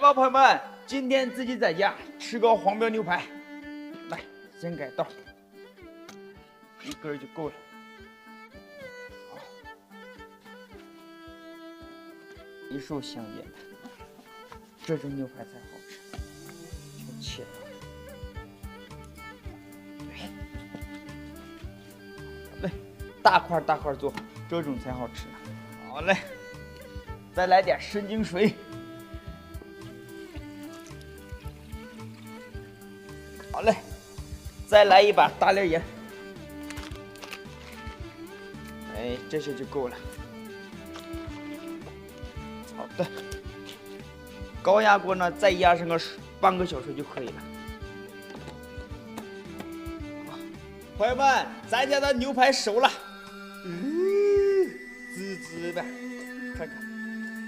吧，朋友们，今天自己在家吃个黄标牛排，来，先改刀，一根就够了。好，一束香烟，这种牛排才好吃。全切了。对，大块大块做，这种才好吃。好嘞，再来点生精水。好嘞，再来一把大粒盐。哎，这些就够了。好的，高压锅呢，再压上个半个小时就可以了。好，朋友们，咱家的牛排熟了，滋滋的，看看，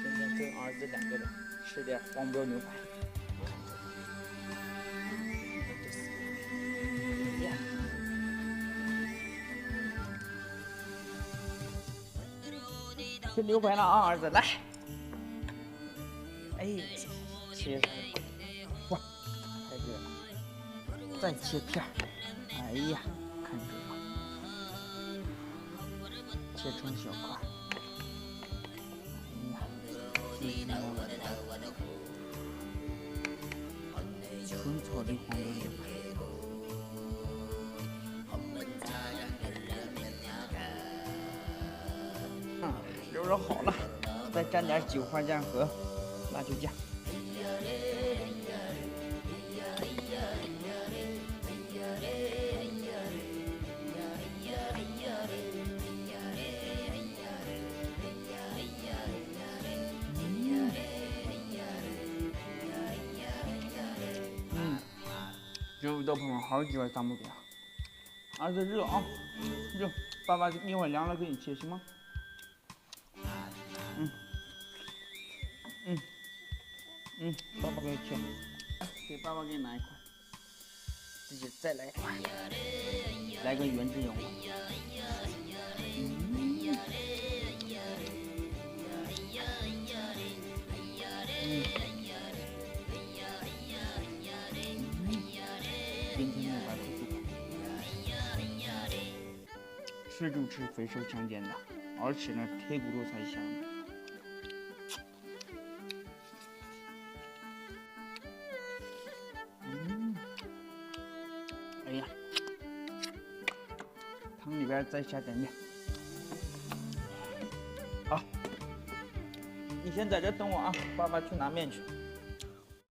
今天跟儿子两个人吃点黄标牛排。吃牛排了啊，儿子，来，哎，切上，哇，太热了，再切片儿，哎呀，看这个，切成小块，哎呀，纯草的黄油牛排。肉好了，再蘸点韭花酱和辣椒酱。这味道朋友好几碗咱不给啊！儿子热啊，热，爸爸一会儿凉了给你切行吗？爸爸给你切，给爸爸给你拿一块，自己再来一块，来个原汁原味。今天牛排可不吃就吃肥瘦相间的，而且呢，贴骨肉才香。哎呀，汤里边再下点面。好，你先在这等我啊，爸爸去拿面去。